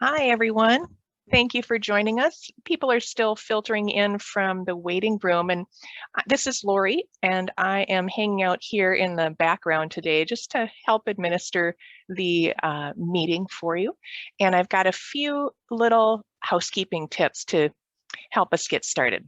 Hi, everyone. Thank you for joining us. People are still filtering in from the waiting room, and this is Lori, and I am hanging out here in the background today just to help administer the meeting for you. And I've got a few little housekeeping tips to help us get started.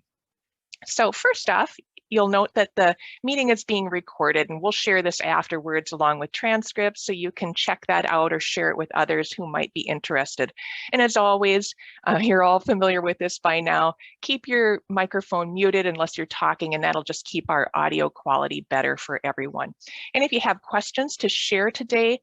So first off, you'll note that the meeting is being recorded, and we'll share this afterwards along with transcripts so you can check that out or share it with others who might be interested. And as always, you're all familiar with this by now, keep your microphone muted unless you're talking, and that'll just keep our audio quality better for everyone. And if you have questions to share today,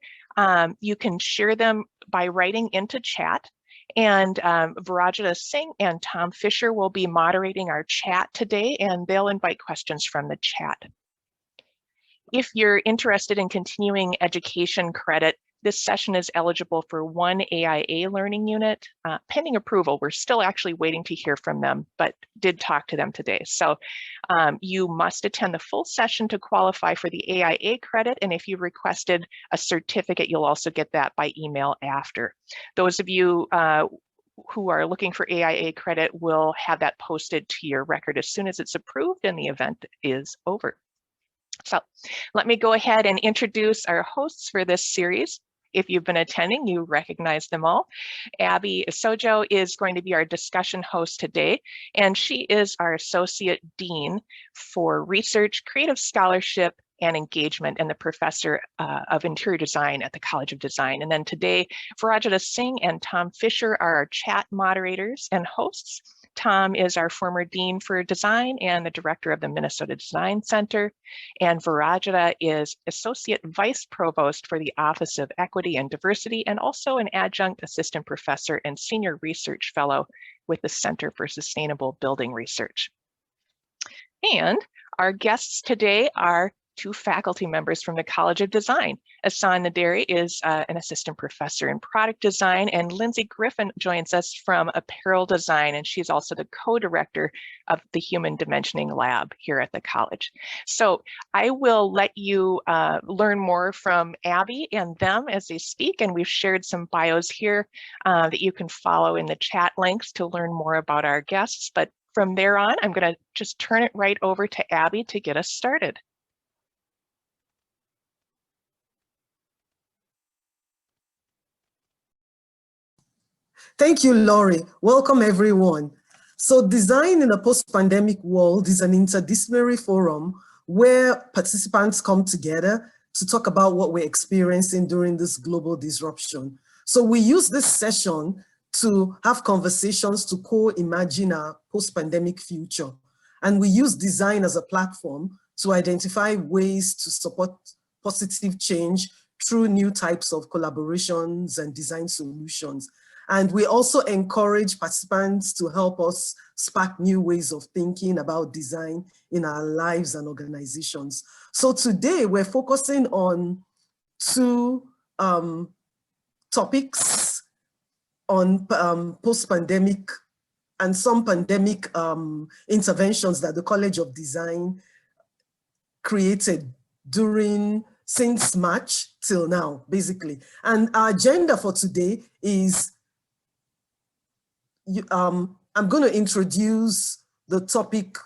you can share them by writing into chat. And Virajita Singh and Tom Fisher will be moderating our chat today, and they'll invite questions from the chat. If you're interested in continuing education credit, this session is eligible for one AIA learning unit. Pending approval, we're still actually waiting to hear from them, but did talk to them today. So you must attend the full session to qualify for the AIA credit. And if you requested a certificate, you'll also get that by email after. Those of you who are looking for AIA credit will have that posted to your record as soon as it's approved and the event is over. So let me go ahead and introduce our hosts for this series. If you've been attending, you recognize them all. Abby Sojo is going to be our discussion host today, and she is our Associate Dean for Research, Creative Scholarship, and Engagement, and the Professor of Interior Design at the College of Design. And then today, Virajita Singh and Tom Fisher are our chat moderators and hosts. Tom is our former Dean for Design and the Director of the Minnesota Design Center. And Virajita is Associate Vice Provost for the Office of Equity and Diversity, and also an Adjunct Assistant Professor and Senior Research Fellow with the Center for Sustainable Building Research. And our guests today are two faculty members from the College of Design. Asan Naderi is an assistant professor in product design, and Lindsay Griffin joins us from Apparel Design, and she's also the co-director of the Human Dimensioning Lab here at the college. So I will let you learn more from Abby and them as they speak, and we've shared some bios here that you can follow in the chat links to learn more about our guests. But from there on, I'm going to just turn it right over to Abby to get us started. Thank you, Laurie. Welcome, everyone. So Design in a Post-Pandemic World is an interdisciplinary forum where participants come together to talk about what we're experiencing during this global disruption. So we use this session to have conversations to co-imagine our post-pandemic future. And we use design as a platform to identify ways to support positive change through new types of collaborations and design solutions. And we also encourage participants to help us spark new ways of thinking about design in our lives and organizations. So today we're focusing on two topics on post-pandemic and some pandemic interventions that the College of Design created since March till now, basically. And our agenda for today is I'm going to introduce the topic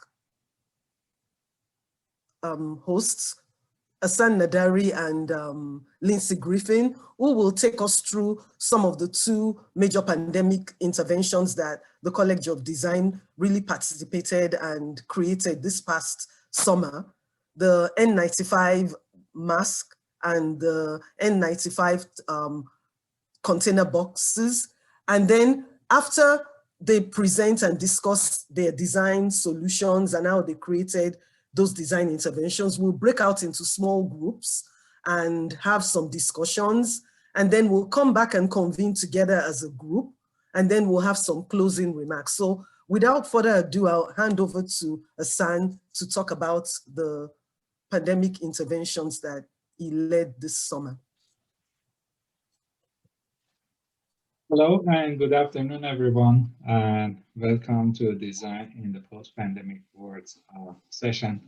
hosts, Asan Naderi and Lindsay Griffin, who will take us through some of the two major pandemic interventions that the College of Design really participated and created this past summer, the N95 mask and the N95 container boxes. And then after they present and discuss their design solutions and how they created those design interventions, we'll break out into small groups and have some discussions. And then we'll come back and convene together as a group. And then we'll have some closing remarks. So without further ado, I'll hand over to Asan to talk about the pandemic interventions that he led this summer. Hello and good afternoon, everyone, and welcome to Design in the Post-Pandemic World session.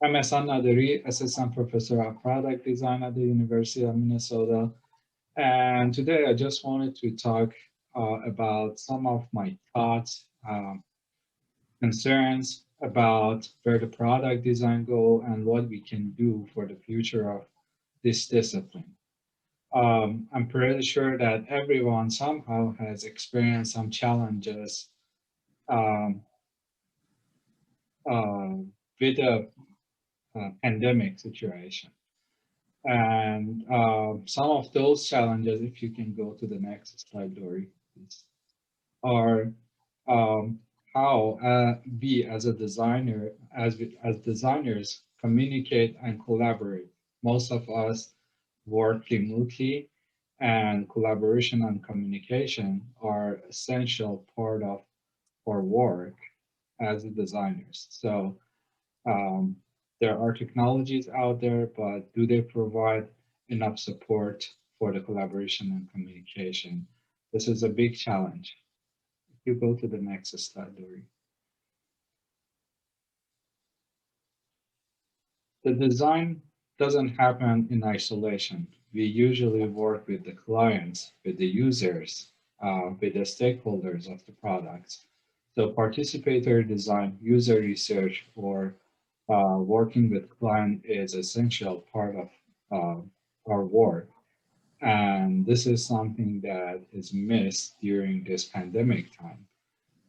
I'm Asan Naderi, Assistant Professor of Product Design at the University of Minnesota. And today I just wanted to talk about some of my thoughts, concerns about where the product design go and what we can do for the future of this discipline. I'm pretty sure that everyone somehow has experienced some challenges um, uh, with a pandemic situation. And some of those challenges, if you can go to the next slide, Lori, please, are um, how we as a designer, as designers, communicate and collaborate. Most of us work remotely, and collaboration and communication are essential part of our work as designers. So um, there are technologies out there, but do they provide enough support for the collaboration and communication? This is a big challenge. If you go to the next slide, Lori. The design doesn't happen in isolation. We usually work with the clients, with the users, with the stakeholders of the products. So participator design, user research, or working with client is essential part of our work. And this is something that is missed during this pandemic time.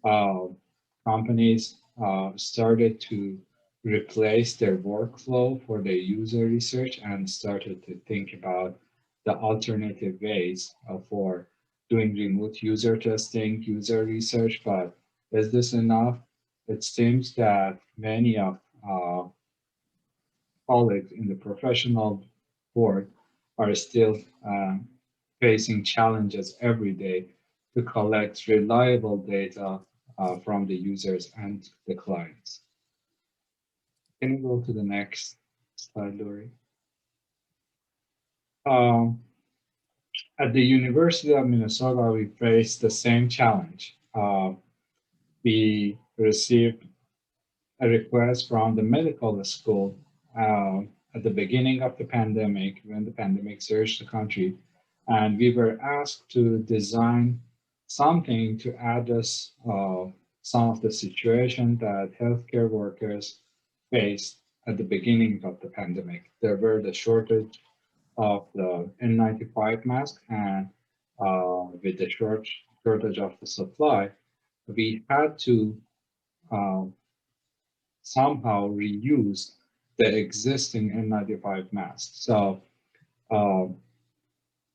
Uh, Companies started to replace their workflow for their user research and started to think about the alternative ways for doing remote user testing, user research. But is this enough? It seems that many of colleagues in the professional world are still facing challenges every day to collect reliable data from the users and the clients. Can you go to the next slide, Lori? Um, at the University of Minnesota, we faced the same challenge. We received a request from the medical school at the beginning of the pandemic, when the pandemic surged the country, and we were asked to design something to address some of the situation that healthcare workers faced at the beginning of the pandemic. There were the shortage of the N95 mask, and with the shortage of the supply, we had to uh, somehow reuse the existing N95 masks. So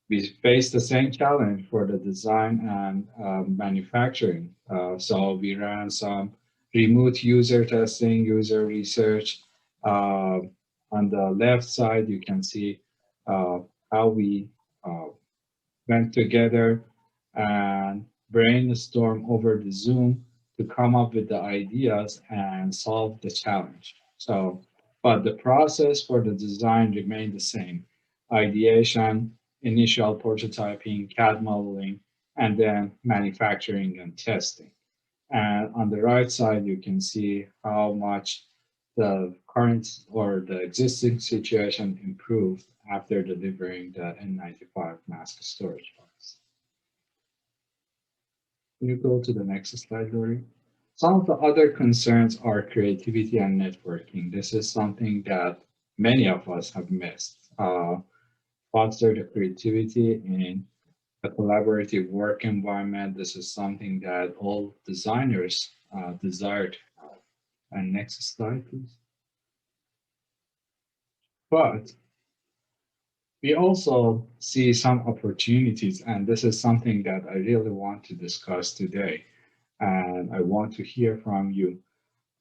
we faced the same challenge for the design and manufacturing. So we ran some remote user testing, user research. On the left side, you can see how we went together and brainstorm over the Zoom to come up with the ideas and solve the challenge. So, but the process for the design remained the same: ideation, initial prototyping, CAD modeling, and then manufacturing and testing. And on the right side, you can see how much the current or the existing situation improved after delivering the N95 mask storage box. Can you go to the next slide, Lori? Some of the other concerns are creativity and networking. This is something that many of us have missed. Foster the creativity in a collaborative work environment. This is something that all designers desire to have. And next slide, please. But we also see some opportunities, and this is something that I really want to discuss today. And I want to hear from you.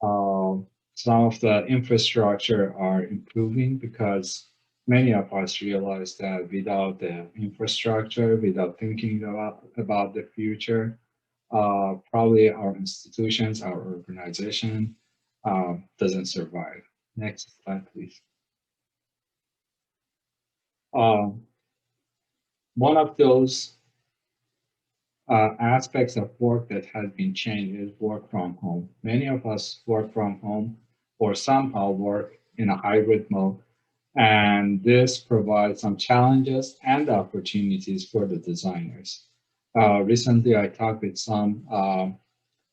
Some of the infrastructure are improving because many of us realize that without the infrastructure, without thinking about the future, probably our institutions, our organization doesn't survive. Next slide, please. One of those aspects of work that has been changed is work from home. Many of us work from home or somehow work in a hybrid mode, and this provides some challenges and opportunities for the designers. Recently, I talked with some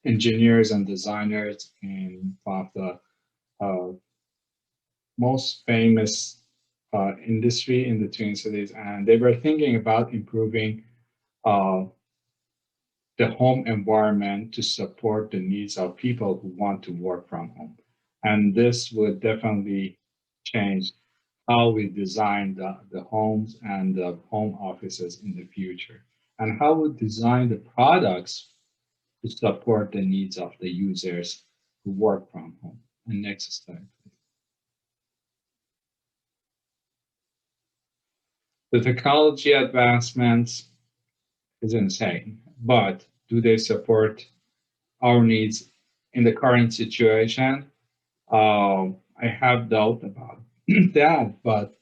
engineers and designers in one of the most famous industry in the Twin Cities, and they were thinking about improving uh, the home environment to support the needs of people who want to work from home. And this would definitely change how we design the homes and the home offices in the future, and how we design the products to support the needs of the users who work from home. And next slide, please. The technology advancements is insane, but do they support our needs in the current situation? I have doubt about that, but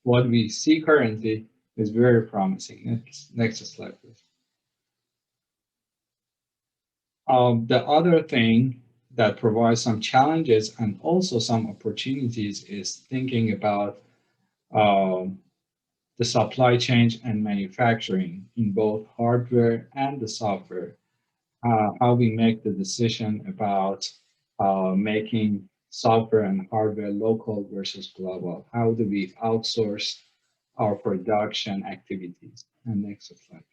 what we see currently is very promising. Next slide, please. The other thing that provides some challenges and also some opportunities is thinking about the supply chain and manufacturing in both hardware and the software. How we make the decision about making software and hardware local versus global. How do we outsource our production activities? And next slide.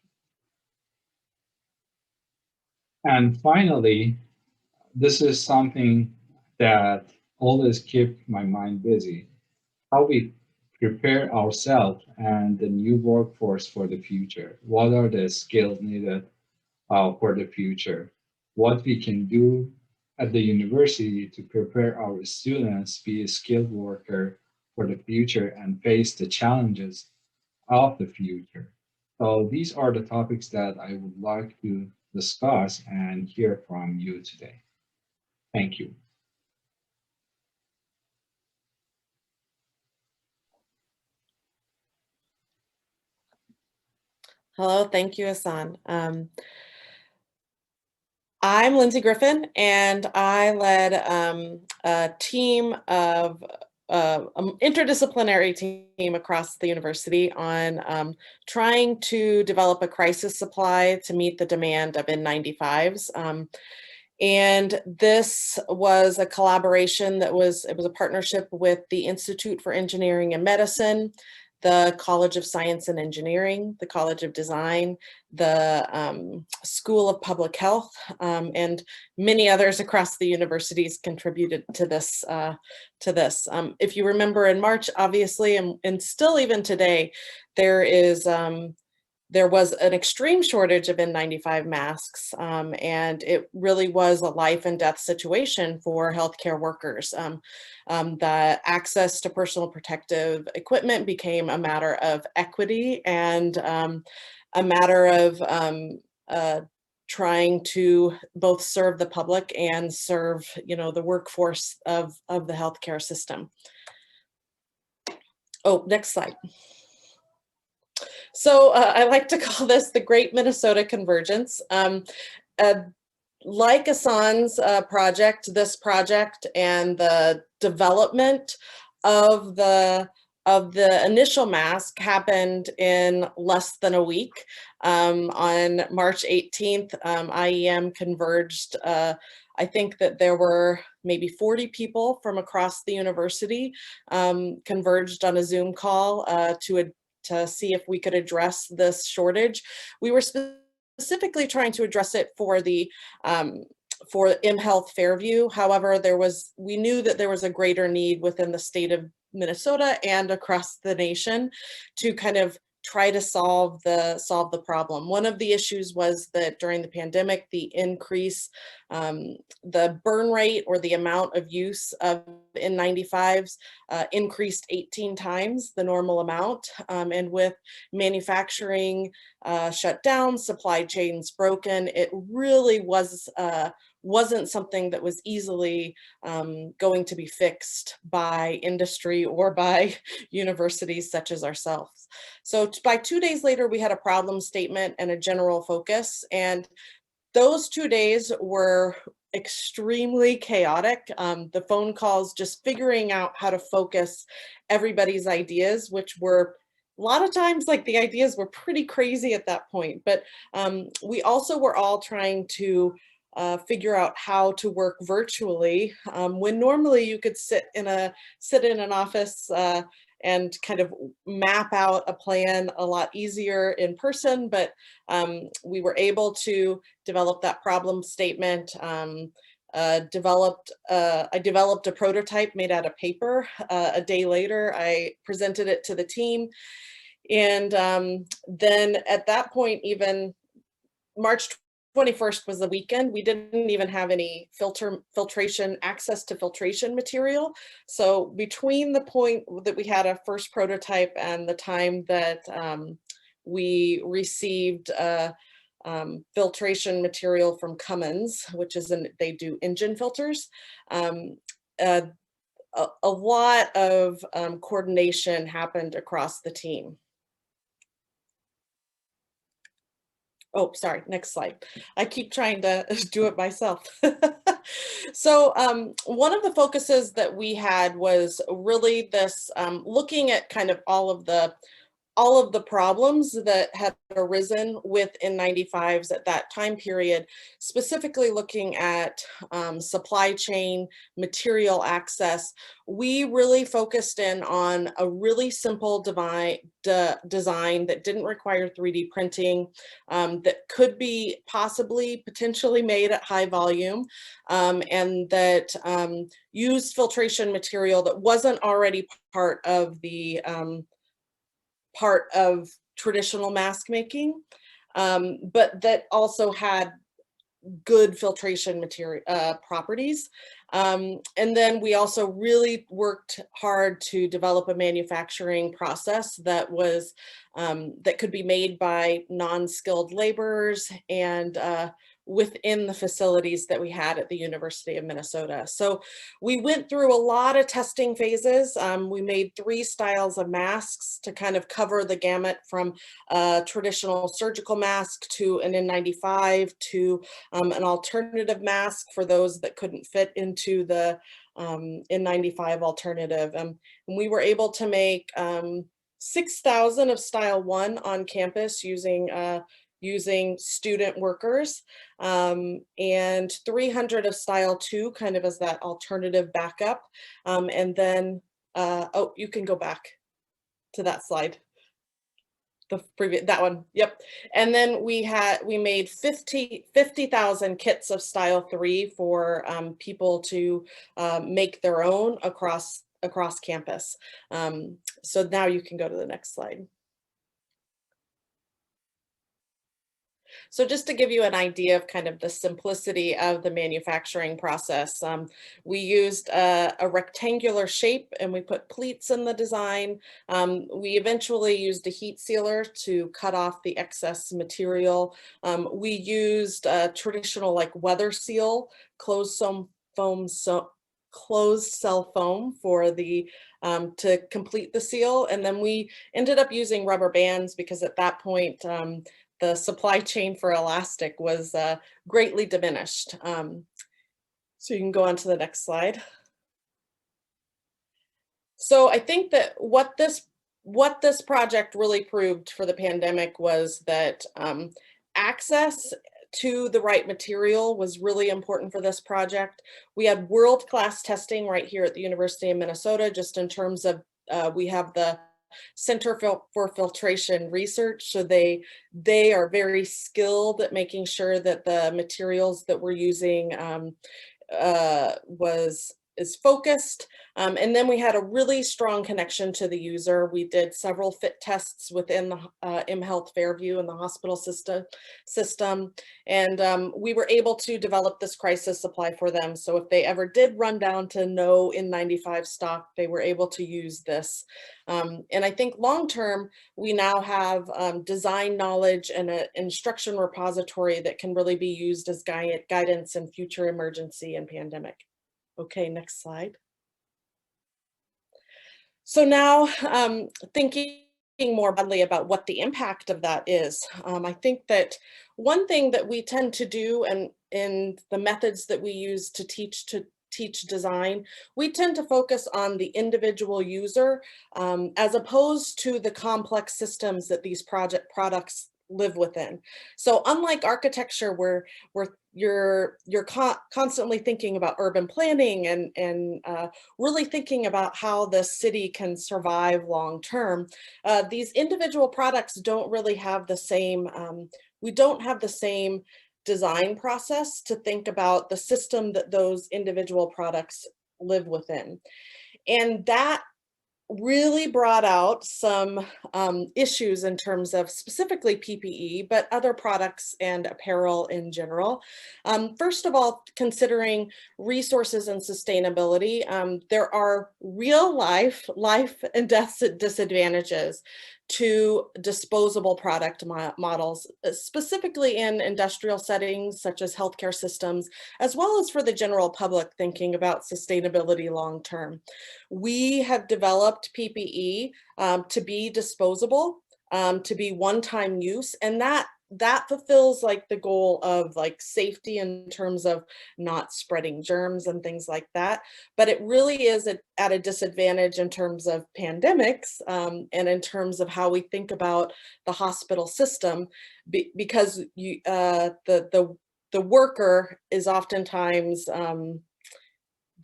And finally, this is something that always keeps my mind busy. How we prepare ourselves and the new workforce for the future. What are the skills needed for the future? What we can do at the university to prepare our students be a skilled worker for the future and face the challenges of the future. So these are the topics that I would like to discuss and hear from you today. Thank you. Hello, thank you, Hassan. I'm Lindsay Griffin, and I led a team of interdisciplinary team across the university on trying to develop a crisis supply to meet the demand of N95s. And this was a collaboration it was a partnership with the Institute for Engineering and Medicine, the College of Science and Engineering, the College of Design, the School of Public Health, and many others across the universities contributed to this. If you remember in March, obviously, and still even today, there was an extreme shortage of N95 masks, and it really was a life and death situation for healthcare workers. The access to personal protective equipment became a matter of equity and a matter of trying to both serve the public and serve, the workforce of the healthcare system. Oh, next slide. So I like to call this the Great Minnesota Convergence. Like Hassan's project, this project and the development of the initial mask happened in less than a week. On March 18th, IEM converged. I think that there were maybe 40 people from across the university converged on a Zoom call to see if we could address this shortage. We were specifically trying to address it for the for mHealth Fairview. However, we knew that there was a greater need within the state of Minnesota and across the nation to kind of try to solve the problem. One of the issues was that during the pandemic, the increase, the burn rate or the amount of use of N95s increased 18 times the normal amount. And with manufacturing shut down, supply chains broken, it really wasn't something that was easily going to be fixed by industry or by universities such as ourselves. So by 2 days later, we had a problem statement and a general focus. And those 2 days were extremely chaotic. The phone calls, just figuring out how to focus everybody's ideas, which were lot of times, like, the ideas were pretty crazy at that point, but we also were all trying to figure out how to work virtually, when normally you could sit in an office and kind of map out a plan a lot easier in person, but we were able to develop that problem statement. I developed a prototype made out of paper. A day later, I presented it to the team. And then at that point, even March 21st was the weekend. We didn't even have any access to filtration material. So between the point that we had a first prototype and the time that we received filtration material from Cummins, which is they do engine filters, a lot of coordination happened across the team. Oh, sorry, next slide. I keep trying to do it myself. So one of the focuses that we had was really this, looking at kind of all of the problems that had arisen with N95s at that time period, specifically looking at supply chain, material access. We really focused in on a really simple design that didn't require 3D printing, that could be potentially made at high volume, and that used filtration material that wasn't already part of traditional mask making, but that also had good filtration material properties. And then we also really worked hard to develop a manufacturing process that was that could be made by non-skilled laborers and within the facilities that we had at the University of Minnesota. So we went through a lot of testing phases. We made 3 styles of masks to kind of cover the gamut, from a traditional surgical mask to an N95 to an alternative mask for those that couldn't fit into the N95 alternative. And we were able to make 6,000 of style 1 on campus using student workers, and 300 of style 2 kind of as that alternative backup. And then, oh, you can go back to that slide. The previous, that one, yep. And then we made 50,000 kits of style 3 for people to make their own across campus. So now you can go to the next slide. So just to give you an idea of kind of the simplicity of the manufacturing process, we used a rectangular shape and we put pleats in the design. We eventually used a heat sealer to cut off the excess material. We used a traditional like weather seal, closed cell foam for the to complete the seal. And then we ended up using rubber bands because at that point, the supply chain for elastic was greatly diminished. So you can go on to the next slide. So I think that what this project really proved for the pandemic was that access to the right material was really important for this project. We had world-class testing right here at the University of Minnesota, just in terms of we have the Center for Filtration Research. So they are very skilled at making sure that the materials that we're using is focused. And then we had a really strong connection to the user. We did several fit tests within the mHealth Fairview and the hospital system. And we were able to develop this crisis supply for them. So if they ever did run down to no N95 stock, they were able to use this. And I think long-term, we now have design knowledge and an instruction repository that can really be used as guidance in future emergency and pandemic. Okay, next slide. So now thinking more broadly about what the impact of that is, I think that one thing that we tend to do, and in the methods that we use to teach teach design, we tend to focus on the individual user as opposed to the complex systems that these products live within. So unlike architecture where you're constantly thinking about urban planning and really thinking about how the city can survive long term, these individual products don't really have the same, we don't have the same design process to think about the system that those individual products live within. And that really brought out some issues in terms of specifically PPE, but other products and apparel in general. First of all, considering resources and sustainability, there are real life and death disadvantages to disposable product models, specifically in industrial settings such as healthcare systems, as well as for the general public thinking about sustainability long term. We have developed PPE to be disposable, to be one-time use, and that fulfills like the goal of like safety in terms of not spreading germs and things like that. But it really is at a disadvantage in terms of pandemics and in terms of how we think about the hospital system, because the worker is oftentimes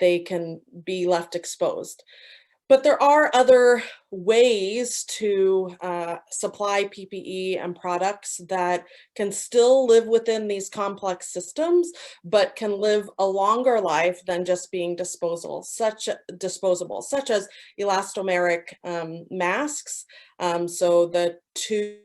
they can be left exposed. But there are other ways to supply PPE and products that can still live within these complex systems, but can live a longer life than just being disposable, such as elastomeric masks. So the two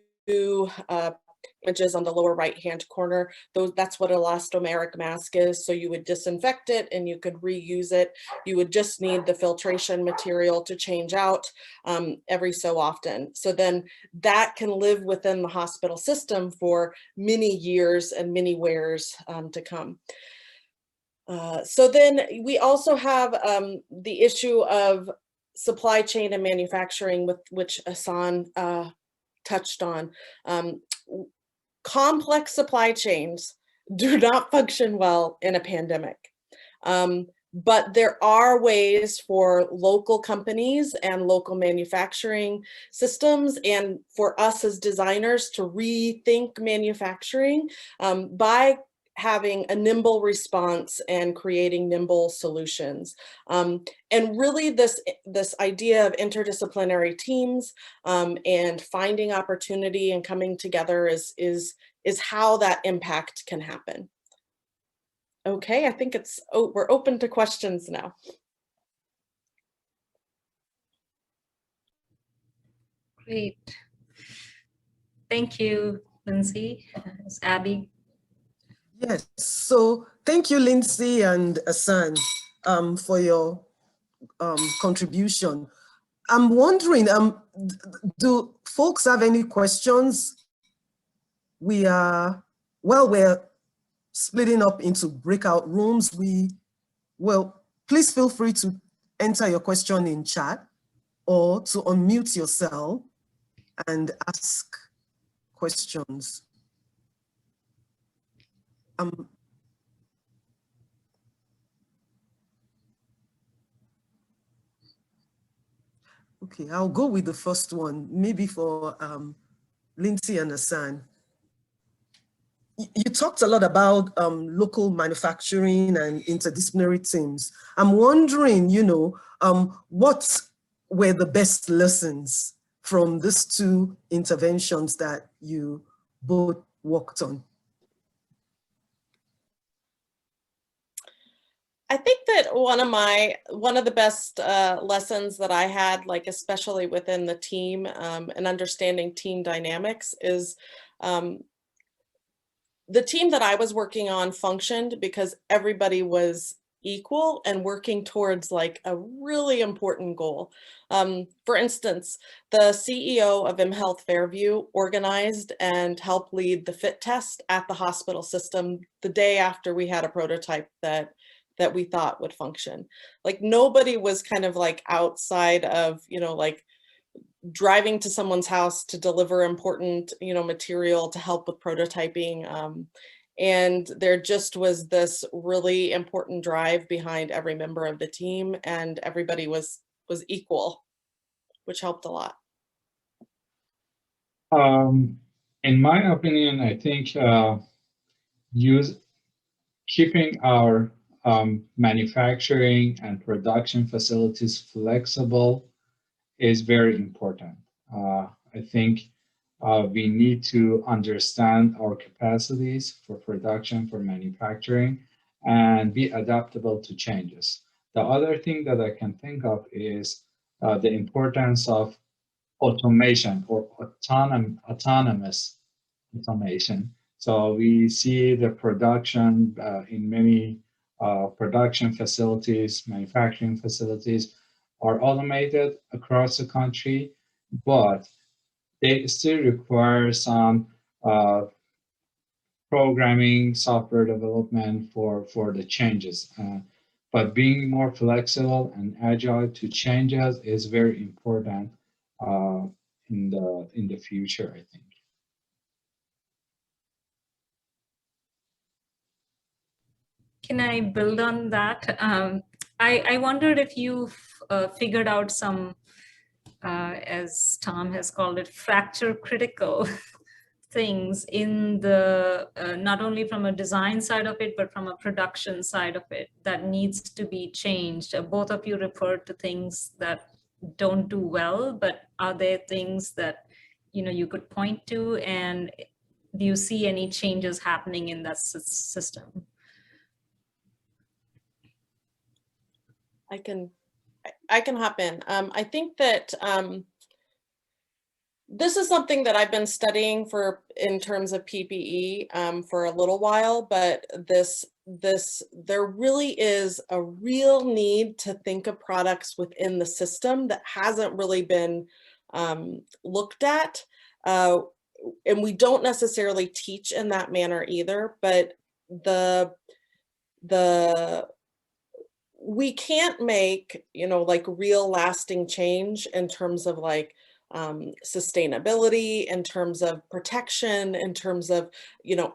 images on the lower right hand corner, that's what elastomeric mask is. So you would disinfect it and you could reuse it. You would just need the filtration material to change out every so often. So then that can live within the hospital system for many years and many wears to come. So then we also have the issue of supply chain and manufacturing, with which Hassan touched on. Complex supply chains do not function well in a pandemic. But there are ways for local companies and local manufacturing systems and for us as designers to rethink manufacturing by having a nimble response and creating nimble solutions. And really this idea of interdisciplinary teams and finding opportunity and coming together is how that impact can happen. Okay, I think we're open to questions now. Great. Thank you, Lindsay. It's Abby. Yes, so thank you, Lindsay and Hassan, for your contribution. I'm wondering, do folks have any questions? We're splitting up into breakout rooms. Please feel free to enter your question in chat or to unmute yourself and ask questions. Okay, I'll go with the first one, maybe for Lindsay and Hassan. You talked a lot about local manufacturing and interdisciplinary teams. I'm wondering, what were the best lessons from these two interventions that you both worked on? I think that one of the best lessons that I had, like especially within the team and understanding team dynamics, is the team that I was working on functioned because everybody was equal and working towards like a really important goal. For instance, the CEO of mHealth Fairview organized and helped lead the fit test at the hospital system the day after we had a prototype that we thought would function. Like nobody was kind of like outside of, like driving to someone's house to deliver important, material to help with prototyping And there just was this really important drive behind every member of the team, and everybody was equal, which helped a lot. In my opinion, I think keeping our manufacturing and production facilities flexible is very important. I think we need to understand our capacities for production, for manufacturing, and be adaptable to changes. The other thing that I can think of is the importance of automation or autonomous automation. So we see the production in many production facilities, manufacturing facilities are automated across the country, but they still require some programming, software development for the changes. But being more flexible and agile to changes is very important in the future, I think. Can I build on that? I wondered if you've figured out some, as Tom has called it, fracture critical things in the, not only from a design side of it, but from a production side of it that needs to be changed. Both of you referred to things that don't do well, but are there things that, you could point to, and do you see any changes happening in that system? I can hop in. I think that this is something that I've been studying in terms of PPE for a little while, but there really is a real need to think of products within the system that hasn't really been looked at. And we don't necessarily teach in that manner either, but we can't make, like real lasting change in terms of like sustainability, in terms of protection, in terms of,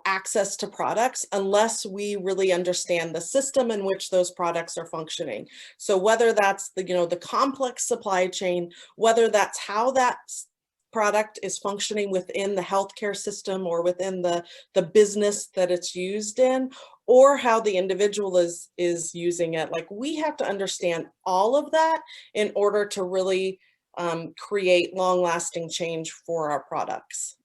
access to products, unless we really understand the system in which those products are functioning. So whether that's the complex supply chain, whether that's how that product is functioning within the healthcare system or within the business that it's used in, or how the individual is using it. Like, we have to understand all of that in order to really create long-lasting change for our products.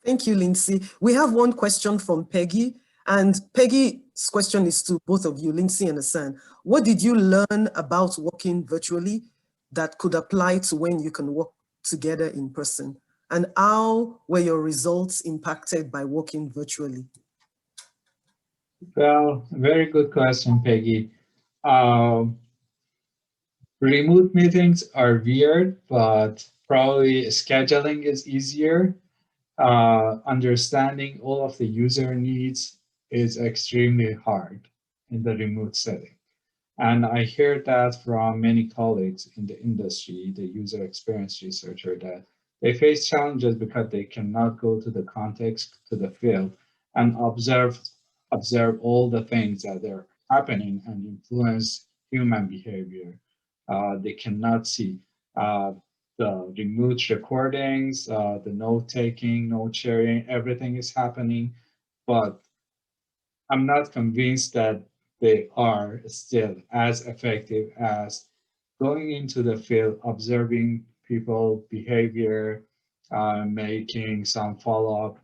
Thank you, Lindsay. We have one question from Peggy, and Peggy's question is to both of you, Lindsay and Hassan. What did you learn about working virtually that could apply to when you can work together in person? And how were your results impacted by working virtually? Well, very good question, Peggy. Remote meetings are weird, but probably scheduling is easier. Understanding all of the user needs is extremely hard in the remote setting. And I hear that from many colleagues in the industry, the user experience researcher, that they face challenges because they cannot go to the context, to the field, and observe all the things that are happening and influence human behavior. They cannot see the remote recordings, the note-taking, note-sharing, everything is happening, but I'm not convinced that they are still as effective as going into the field, observing people behavior, making some follow-up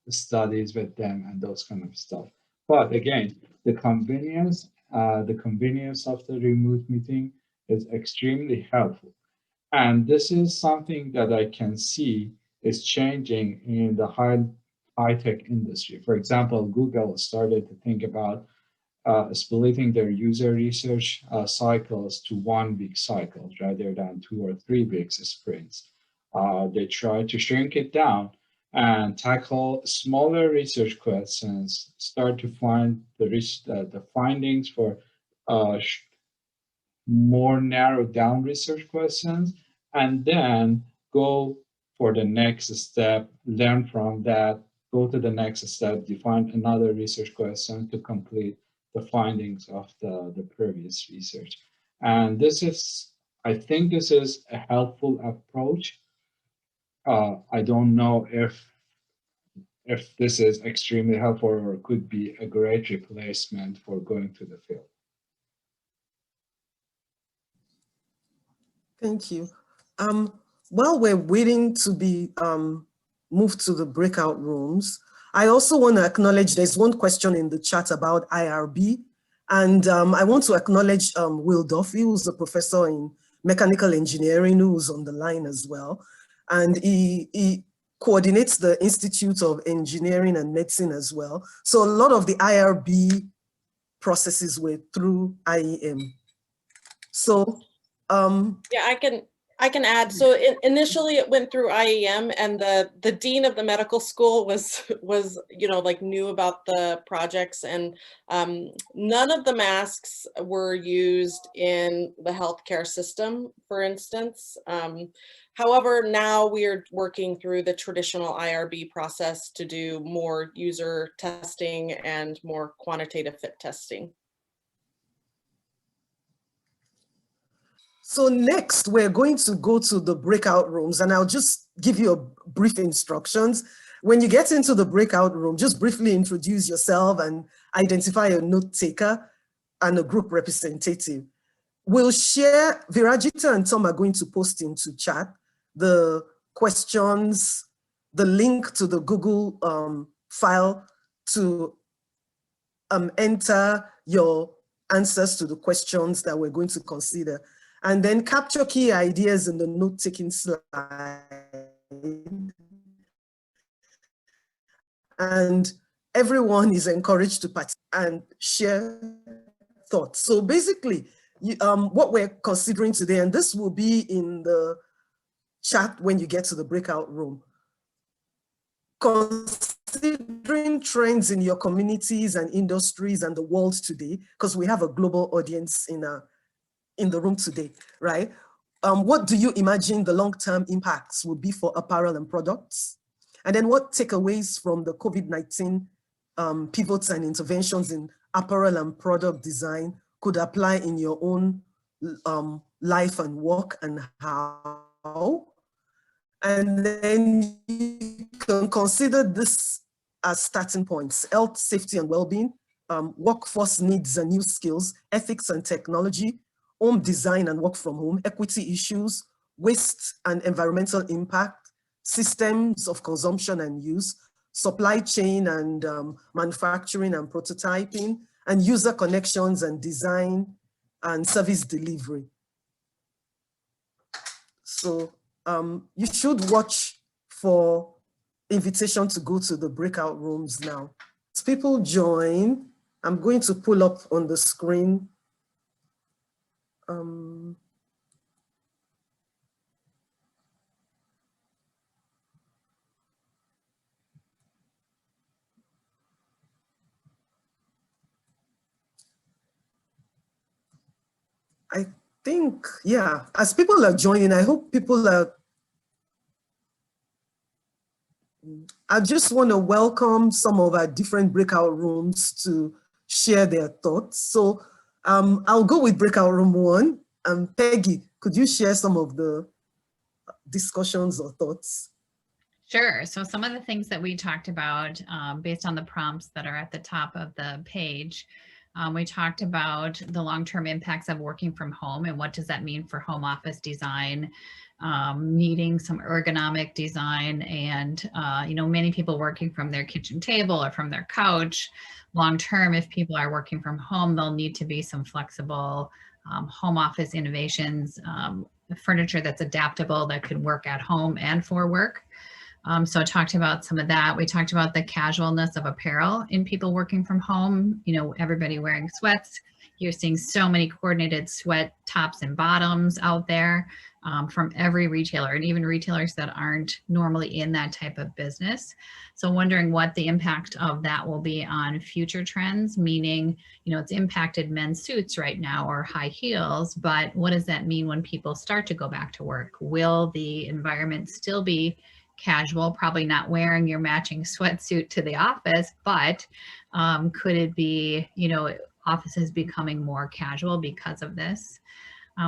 studies with them and those kind of stuff. But again, the convenience of the remote meeting is extremely helpful. And this is something that I can see is changing in the high-tech industry. For example, Google started to think about splitting their user research cycles to 1 week cycles rather than 2 or 3 week sprints. They try to shrink it down and tackle smaller research questions, start to find the findings for more narrowed down research questions, and then go for the next step, learn from that, go to the next step, define another research question to complete the findings of the previous research. And this is, I think this is a helpful approach. I don't know if this is extremely helpful or could be a great replacement for going to the field. Thank you. While we're waiting to be moved to the breakout rooms, I also want to acknowledge there's one question in the chat about IRB. And I want to acknowledge Will Duffy, who's a professor in mechanical engineering, who's on the line as well. And he coordinates the Institute of Engineering and Medicine as well. So a lot of the IRB processes were through IEM. So yeah, I can add. So initially it went through IEM, and the dean of the medical school was like knew about the projects, and none of the masks were used in the healthcare system, for instance. However, now we are working through the traditional IRB process to do more user testing and more quantitative fit testing. So next, we're going to go to the breakout rooms, and I'll just give you a brief instructions. When you get into the breakout room, just briefly introduce yourself and identify a note taker and a group representative. We'll share, Virajita and Tom are going to post into chat the questions, the link to the Google file to enter your answers to the questions that we're going to consider. And then capture key ideas in the note-taking slide. And everyone is encouraged to participate and share thoughts. So basically, what we're considering today, and this will be in the chat when you get to the breakout room, considering trends in your communities and industries and the world today, because we have a global audience in the room today, right? What do you imagine the long-term impacts would be for apparel and products? And then what takeaways from the COVID-19 pivots and interventions in apparel and product design could apply in your own life and work, and how? And then you can consider this as starting points: health, safety, and well-being, workforce needs and new skills, ethics and technology, home design and work from home, equity issues, waste and environmental impact, systems of consumption and use, supply chain and manufacturing and prototyping, and user connections and design and service delivery. So you should watch for invitation to go to the breakout rooms now. As people join, I'm going to pull up on the screen I think, yeah, as people are joining, I hope people are, I just want to welcome some of our different breakout rooms to share their thoughts. So I'll go with breakout room 1. Peggy, could you share some of the discussions or thoughts? Sure. So some of the things that we talked about based on the prompts that are at the top of the page, we talked about the long-term impacts of working from home and what does that mean for home office design, needing some ergonomic design, and many people working from their kitchen table or from their couch. Long-term, if people are working from home, there'll need to be some flexible home office innovations, furniture that's adaptable that could work at home and for work. So I talked about some of that. We talked about the casualness of apparel in people working from home, everybody wearing sweats, You're seeing so many coordinated sweat tops and bottoms out there from every retailer, and even retailers that aren't normally in that type of business. So wondering what the impact of that will be on future trends, meaning, it's impacted men's suits right now or high heels, but what does that mean when people start to go back to work? Will the environment still be casual, probably not wearing your matching sweatsuit to the office, but could it be, offices becoming more casual because of this?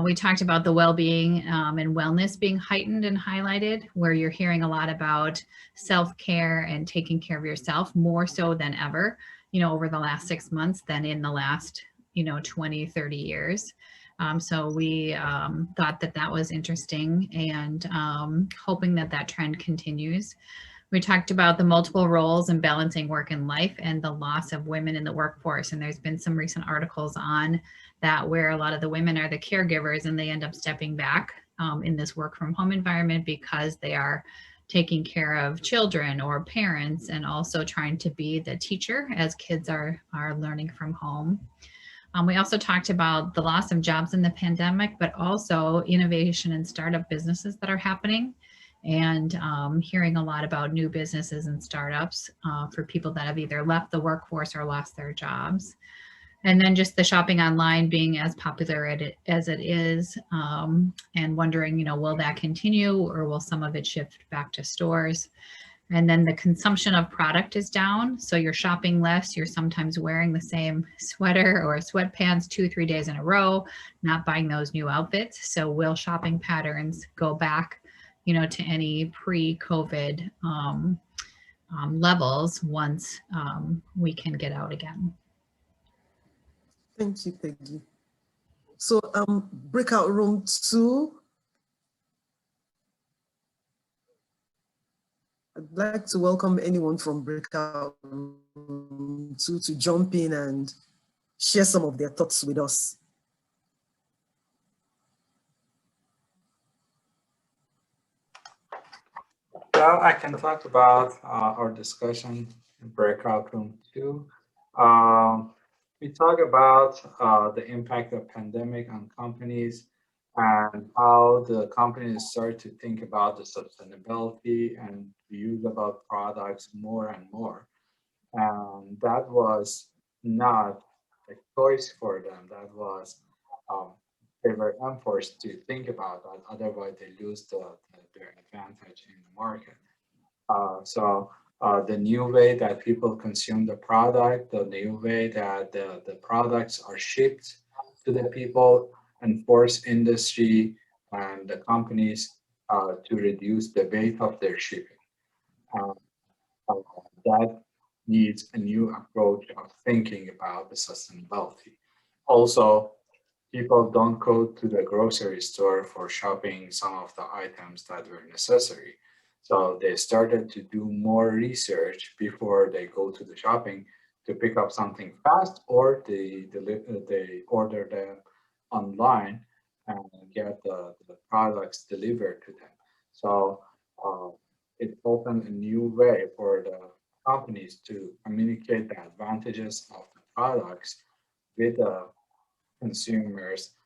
We talked about the well-being and wellness being heightened and highlighted, where you're hearing a lot about self-care and taking care of yourself more so than ever, over the last 6 months than in the last, 20, 30 years. So we thought that was interesting, and hoping that trend continues. We talked about the multiple roles and balancing work and life and the loss of women in the workforce. And there's been some recent articles on that where a lot of the women are the caregivers and they end up stepping back in this work from home environment because they are taking care of children or parents and also trying to be the teacher as kids are learning from home. We also talked about the loss of jobs in the pandemic, but also innovation and startup businesses that are happening, and hearing a lot about new businesses and startups for people that have either left the workforce or lost their jobs. And then just the shopping online being as popular as it is, and wondering, will that continue or will some of it shift back to stores? And then the consumption of product is down. So you're shopping less, you're sometimes wearing the same sweater or sweatpants 2-3 days in a row, not buying those new outfits. So will shopping patterns go back, to any pre-COVID levels once we can get out again? Thank you, Peggy. So breakout room 2. I'd like to welcome anyone from breakout room 2 to jump in and share some of their thoughts with us. Well, I can talk about our discussion in breakout room 2. We talk about the impact of pandemic on companies and how the companies start to think about the sustainability and reusable products more and more. And that was not a choice for them. That was, they were enforced to think about that. Otherwise, they lose their advantage in the market. So the new way that people consume the product, the new way that the products are shipped to the people, and force industry and the companies to reduce the weight of their shipping. That needs a new approach of thinking about the sustainability. Also, people don't go to the grocery store for shopping some of the items that were necessary. So they started to do more research before they go to the shopping to pick up something fast, or they order them online and get the products delivered to them. So it opened a new way for the companies to communicate the advantages of the products with the consumers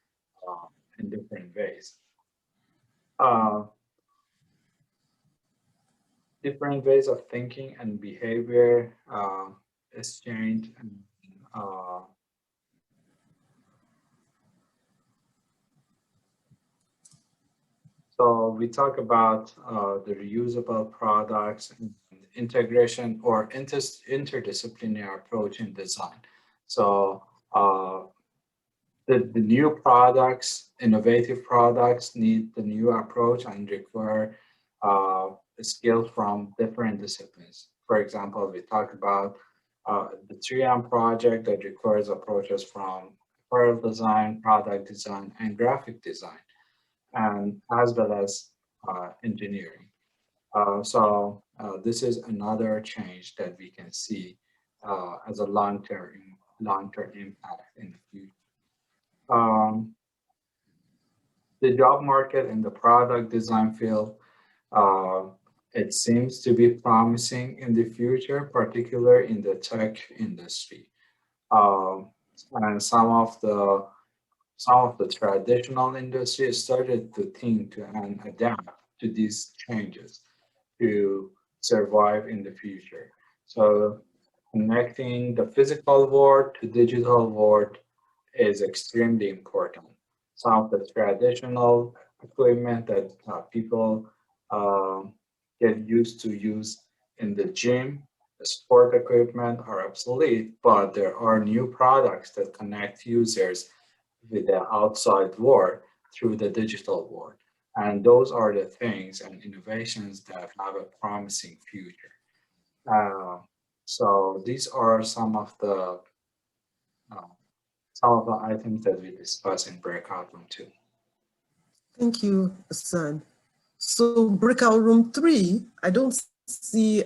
in different ways. Different ways of thinking and behavior is changed. And, so we talk about the reusable products and integration or interdisciplinary approach in design. So the new products, innovative products need the new approach and require skills from different disciplines. For example, we talk about the 3M project that requires approaches from apparel design, product design, and graphic design, and as well as engineering. So this is another change that we can see as a long-term impact in the future. The job market in the product design field, it seems to be promising in the future, particularly in the tech industry. And some of the traditional industries started to think and adapt to these changes to survive in the future. So connecting the physical world to digital world is extremely important. Some of the traditional equipment that people get used to use in the gym, the sport equipment are obsolete, but there are new products that connect users with the outside world through the digital world. And those are the things and innovations that have a promising future. So these are uh, some of the items that we discuss in breakout room 2. Thank you, Hassan. So breakout room 3, I don't see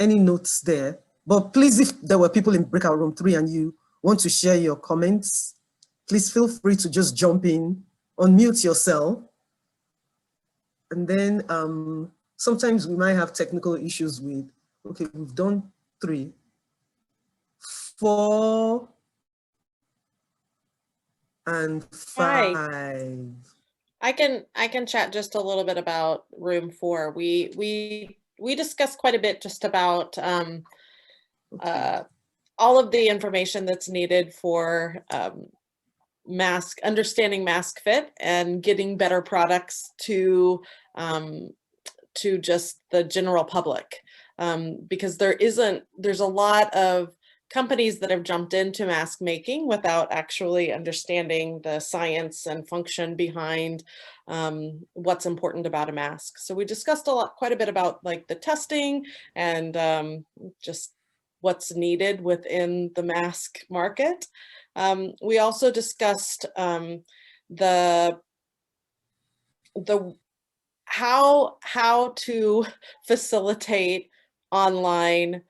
any notes there, but please, if there were people in breakout room 3 and you want to share your comments, please feel free to just jump in, unmute yourself. And then sometimes we might have technical issues with, okay, we've done 3, 4, and 5. Hi. I can chat just a little bit about room 4. We discussed quite a bit just about all of the information that's needed for understanding mask fit and getting better products to just the general public, because there's a lot of companies that have jumped into mask making without actually understanding the science and function behind what's important about a mask. So we discussed quite a bit about like the testing and just what's needed within the mask market. We also discussed how to facilitate online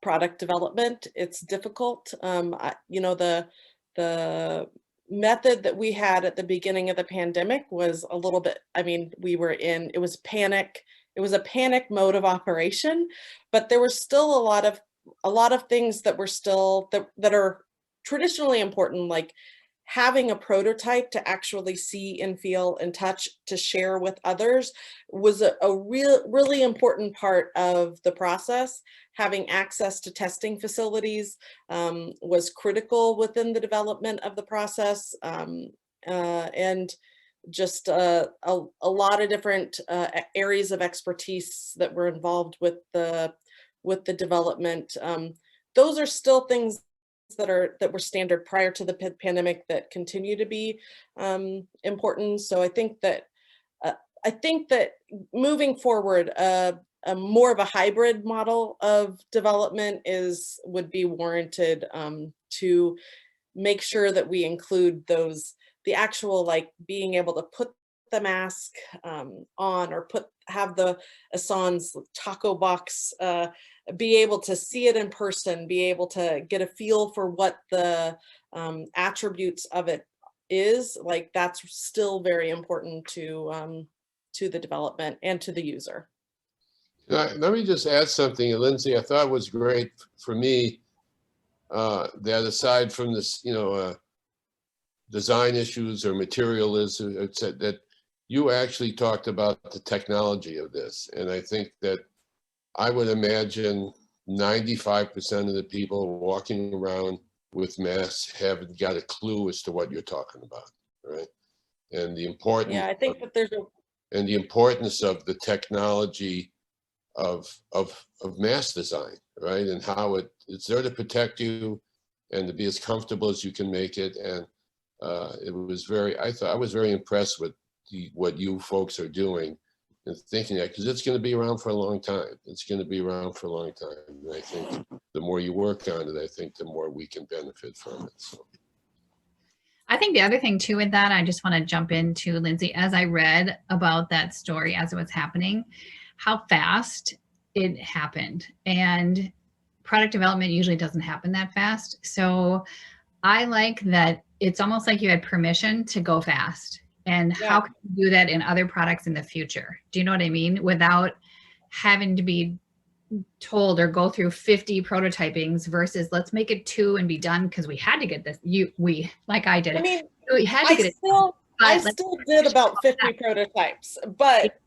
product development. It's difficult. You know, the method that we had at the beginning of the pandemic was a little bit, I mean, it was panic. It was a panic mode of operation, but there was still a lot of things that were still, that are traditionally important, like having a prototype to actually see and feel and touch to share with others was a really important part of the process. Having access to testing facilities was critical within the development of the process, and just a lot of different areas of expertise that were involved with the development. Those are still things that were standard prior to the pandemic that continue to be important. So I think that moving forward, a more of a hybrid model of development would be warranted to make sure that we include the actual, like, being able to put the mask on, or have the Hassan's taco box, be able to see it in person, be able to get a feel for what the attributes of it is. Like, that's still very important to the development and to the user. Let me just add something, Lindsay. I thought was great for me that aside from this, design issues or materialism, that you actually talked about the technology of this. And I think that I would imagine 95% of the people walking around with masks haven't got a clue as to what you're talking about, right? And the importance. Yeah, I think that there's and the importance of the technology of mask design, right? And how it's there to protect you and to be as comfortable as you can make it. And it was I was very impressed with what you folks are doing and thinking that, because it's going to be around for a long time. It's going to be around for a long time. And I think the more you work on it, I think the more we can benefit from it. So. I think the other thing too with that, I just want to jump into, Lindsay, as I read about that story as it was happening, how fast it happened. And product development usually doesn't happen that fast. So I like that it's almost like you had permission to go fast. And how can you do that in other products in the future? Do you know what I mean? Without having to be told or go through 50 prototypings versus let's make it 2 and be done because we had to get this. We like I did I it. mean, We had to get it. I But still did about 50 prototypes, but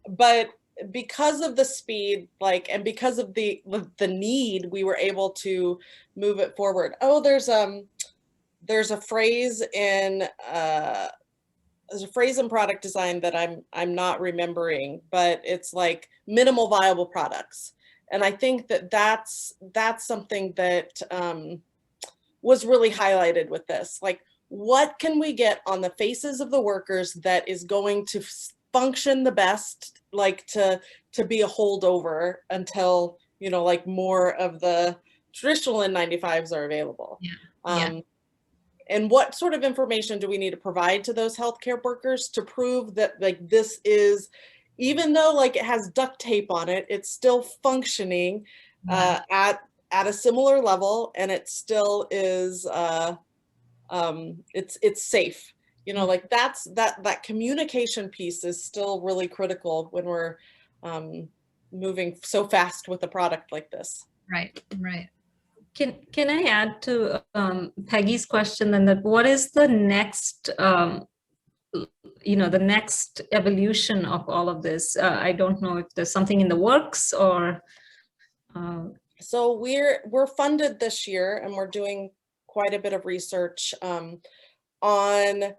but because of the speed, like, and because of the need, we were able to move it forward. Oh, there's a phrase in product design that I'm not remembering, but it's like minimal viable products. And I think that's something that was really highlighted with this. Like, what can we get on the faces of the workers that is going to function the best, like to be a holdover until, you know, like more of the traditional N95s are available. Yeah. And what sort of information do we need to provide to those healthcare workers to prove that, like, this is, even though like it has duct tape on it, it's still functioning at a similar level, and it still is it's safe. You know, like that communication piece is still really critical when we're moving so fast with a product like this. Right. Can I add to Peggy's question then, that what is the next, you know, the next evolution of all of this? I don't know if there's something in the works or. So we're funded this year, and we're doing quite a bit of research on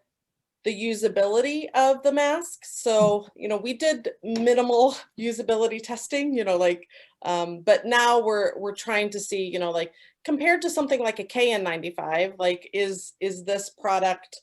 the usability of the mask. So, you know, we did minimal usability testing, you know, like, but now we're trying to see, you know, like, compared to something like a KN95, like, is this product,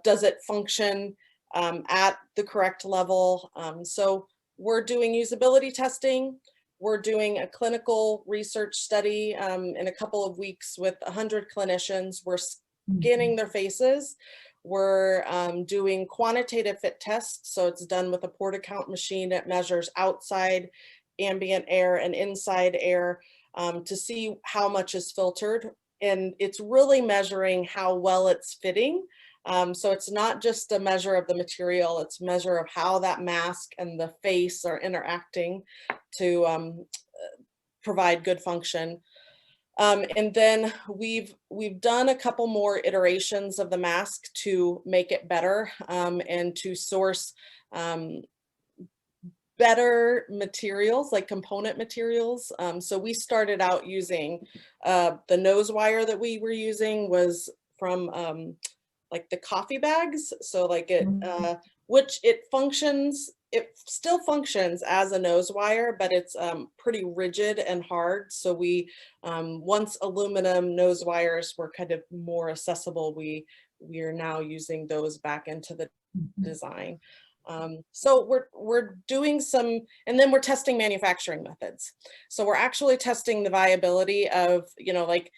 does it function at the correct level? So we're doing usability testing. We're doing a clinical research study in a couple of weeks with 100 clinicians. We're scanning their faces. We're doing quantitative fit tests. So it's done with a Porta-Count machine that measures outside ambient air and inside air to see how much is filtered. And it's really measuring how well it's fitting. So it's not just a measure of the material, it's a measure of how that mask and the face are interacting to provide good function. And then we've done a couple more iterations of the mask to make it better and to source better materials, like component materials. So we started out using the nose wire that we were using was from like the coffee bags. So like it, which it still functions as a nose wire, but it's pretty rigid and hard. So we, once aluminum nose wires were kind of more accessible, we are now using those back into the design. So we're doing some, and then we're testing manufacturing methods. So we're actually testing the viability of, you know, like,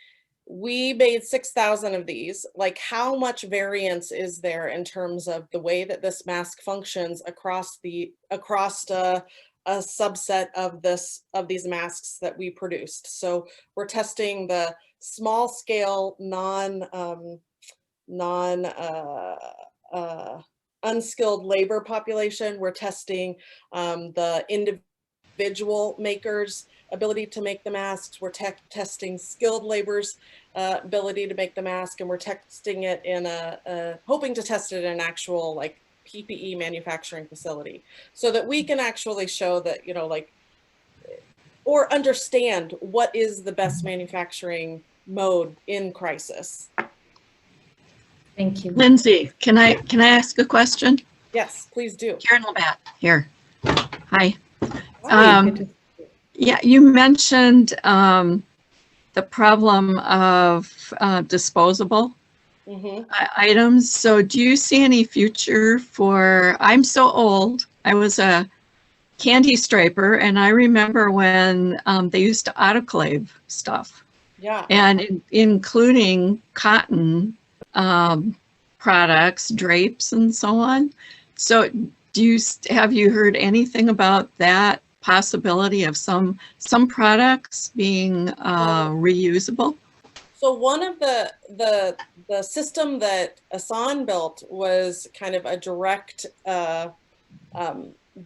we made 6,000 of these, like, how much variance is there in terms of the way that this mask functions across a subset of these masks that we produced. So we're testing the small scale unskilled labor population. We're testing the individual makers' ability to make the masks. We're testing skilled labor's ability to make the mask, and we're testing it in hoping to test it in an actual, like, PPE manufacturing facility, so that we can actually show that, you know, like, or understand what is the best manufacturing mode in crisis. Thank you. Lindsay, can I ask a question? Yes, please do. Karen Labatt here. Hi. Hi. Yeah, you mentioned the problem of disposable items. So do you see any future for, I'm so old, I was a candy striper, and I remember when they used to autoclave stuff. Yeah. And including cotton products, drapes, and so on. So have you heard anything about that possibility of some products being reusable? So one of the system that Asan built was kind of a direct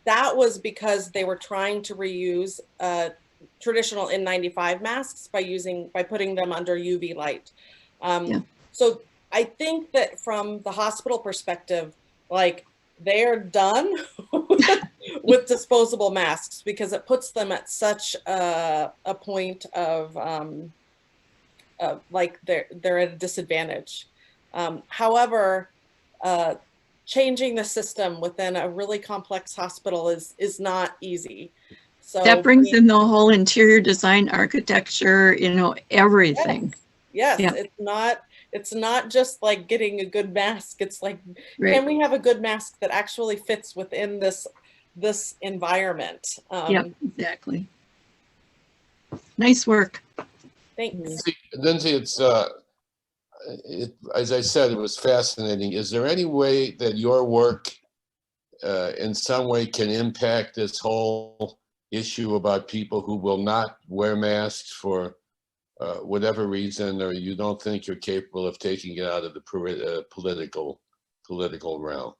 that was because they were trying to reuse traditional N95 masks by putting them under UV light. Yeah. So I think that from the hospital perspective, like they are done with disposable masks because it puts them at such a point of like they're at a disadvantage. However, changing the system within a really complex hospital is not easy. So that brings in the whole interior design, architecture, you know, everything. Yes, Yeah. it's not just like getting a good mask. It's like, Right. can we have a good mask that actually fits within this environment? Yep, exactly. Nice work. Thanks. Lindsay, it's as I said, it was fascinating. Is there any way that your work in some way can impact this whole issue about people who will not wear masks for whatever reason, or you don't think you're capable of taking it out of the political realm?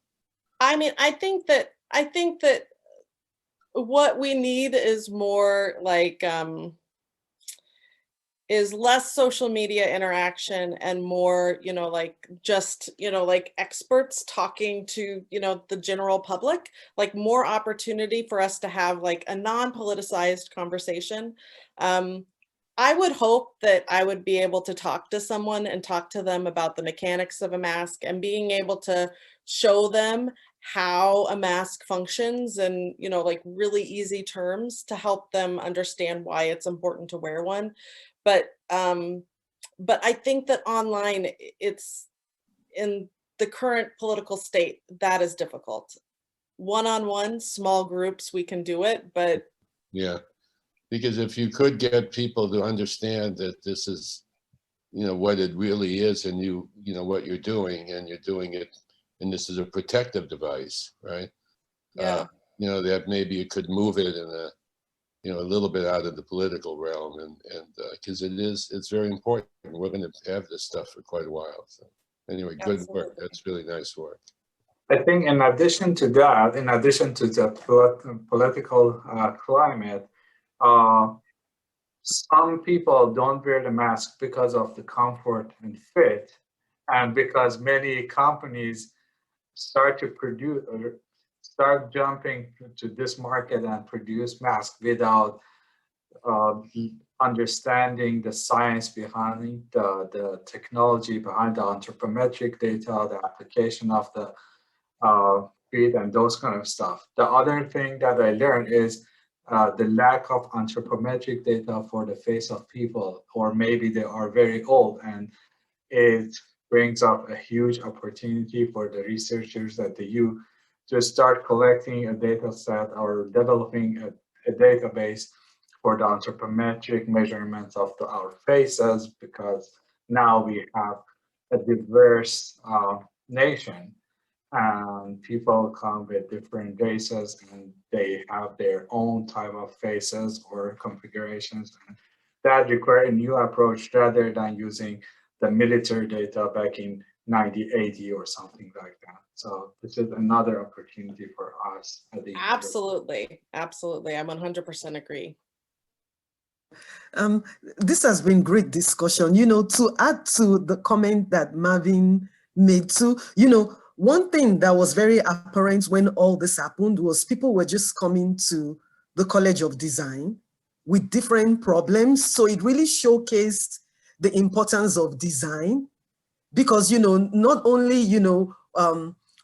I mean, I think that what we need is more like is less social media interaction and more, you know, like just, you know, like experts talking to, you know, the general public, like more opportunity for us to have like a non-politicized conversation. I would hope that I would be able to talk to someone and talk to them about the mechanics of a mask and being able to show them how a mask functions and, you know, like really easy terms to help them understand why it's important to wear one. But I think that online, it's in the current political state, that is difficult. One-on-one, small groups, we can do it, but yeah, because if you could get people to understand that this is, you know, what it really is, and you know what you're doing, and you're doing it, and this is a protective device, right? yeah. You know, that maybe you could move it in a, you know, a little bit out of the political realm, and because it's very important. We're going to have this stuff for quite a while. So anyway, good work. That's really nice work. I think in addition to that, in addition to the political climate, some people don't wear the mask because of the comfort and fit, and because many companies start jumping to this market and produce masks without understanding the science behind the technology behind the anthropometric data, the application of the feed and those kind of stuff. The other thing that I learned is the lack of anthropometric data for the face of people, or maybe they are very old, and it brings up a huge opportunity for the researchers that you to start collecting a data set or developing a database for the anthropometric measurements of our faces, because now we have a diverse nation and people come with different races and they have their own type of faces or configurations, and that require a new approach rather than using the military data back in 1980 or something like that. So this is another opportunity for us at the Absolutely, absolutely. I 100% agree. This has been great discussion. You know, to add to the comment that Marvin made too, you know, one thing that was very apparent when all this happened was people were just coming to the College of Design with different problems. So it really showcased the importance of design, because, you know, not only, you know,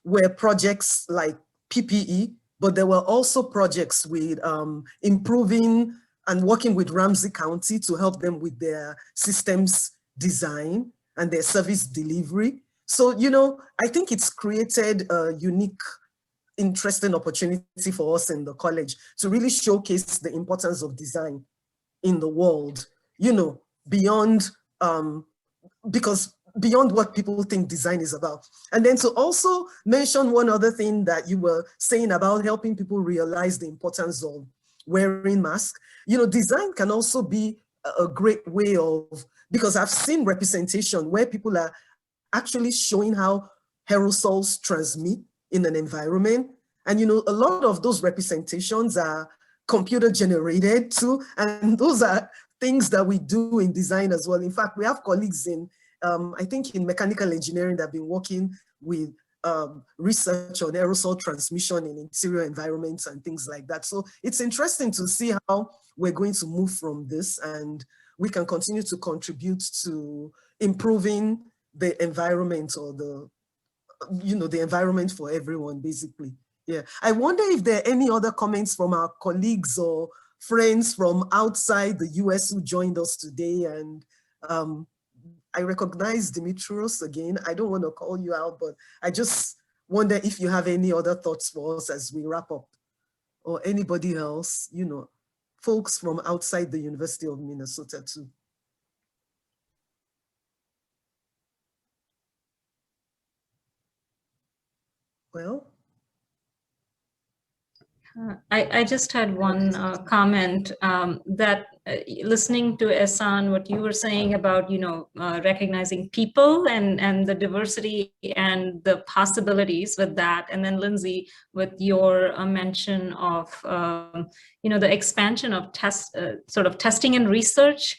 were projects like PPE, but there were also projects with improving and working with Ramsey County to help them with their systems design and their service delivery. So, you know, I think it's created a unique, interesting opportunity for us in the college to really showcase the importance of design in the world, you know, beyond, because beyond what people think design is about. And then to also mention one other thing that you were saying about helping people realize the importance of wearing masks. You know, design can also be a great way of, because I've seen representation where people are actually showing how aerosols transmit in an environment. And, you know, a lot of those representations are computer generated too. And those are things that we do in design as well. In fact, we have colleagues in, I think in mechanical engineering that have been working with research on aerosol transmission in interior environments and things like that. So it's interesting to see how we're going to move from this, and we can continue to contribute to improving the environment, or the, you know, the environment for everyone, basically. Yeah, I wonder if there are any other comments from our colleagues or friends from outside the US who joined us today. And I recognize Dimitrios again. I don't want to call you out, but I just wonder if you have any other thoughts for us as we wrap up, or anybody else, you know, folks from outside the University of Minnesota too. Well, I just had one comment that listening to Ehsan, what you were saying about, you know, recognizing people and the diversity and the possibilities with that. And then Lindsay, with your mention of, you know, the expansion of sort of testing and research,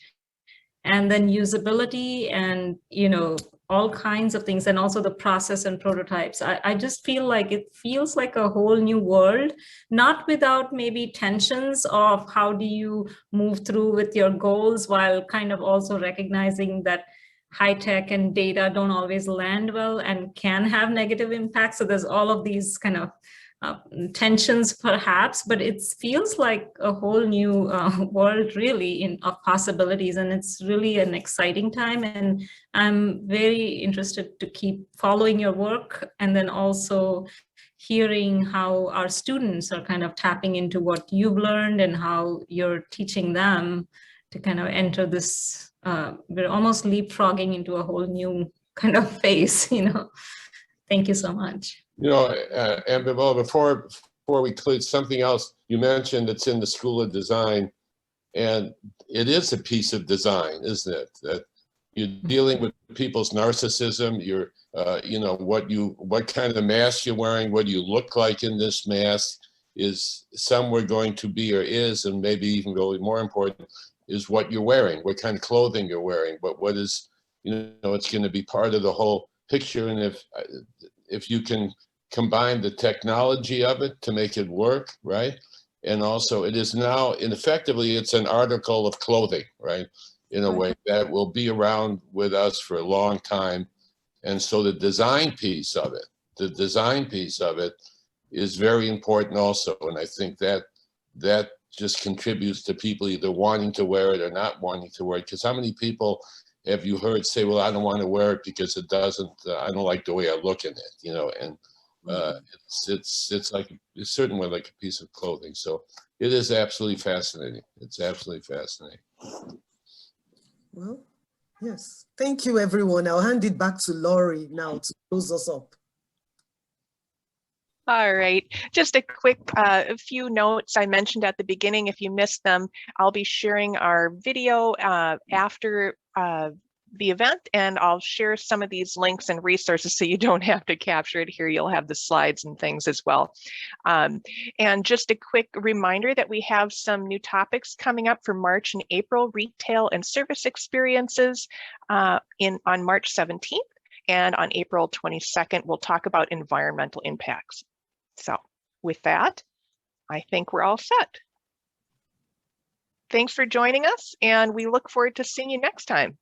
and then usability, and, you know, all kinds of things, and also the process and prototypes. I just feel like it feels like a whole new world, not without maybe tensions of how do you move through with your goals, while kind of also recognizing that high tech and data don't always land well and can have negative impacts. So there's all of these kind of tensions perhaps, but it feels like a whole new world really of possibilities, and it's really an exciting time. And I'm very interested to keep following your work, and then also hearing how our students are kind of tapping into what you've learned and how you're teaching them to kind of enter this, we're almost leapfrogging into a whole new kind of phase, you know. Thank you so much. You know, and before we conclude, something else you mentioned that's in the School of Design, and it is a piece of design, isn't it? That you're dealing with people's narcissism. You're, you know, what kind of mask you're wearing, what do you look like in this mask, is somewhere going to be, or is, and maybe even really more important, is what you're wearing, what kind of clothing you're wearing, but what is, you know, it's going to be part of the whole picture. And if you can combine the technology of it to make it work, right? And also it is now, and effectively it's an article of clothing, right? In a way that will be around with us for a long time. And so the design piece of it is very important also. And I think that just contributes to people either wanting to wear it or not wanting to wear it. Because how many people have you heard say, well, I don't want to wear it because it doesn't, I don't like the way I look in it, you know? And it's certainly like a piece of clothing. So it is absolutely fascinating. It's absolutely fascinating. well, yes. Thank you, everyone. I'll hand it back to Laurie now to close us up. All right, just a quick few notes I mentioned at the beginning. If you missed them, I'll be sharing our video after the event, and I'll share some of these links and resources so you don't have to capture it here. You'll have the slides and things as well. And just a quick reminder that we have some new topics coming up for March and April: retail and service experiences on March 17th, and on April 22nd, we'll talk about environmental impacts. So with that, I think we're all set. Thanks for joining us, and we look forward to seeing you next time.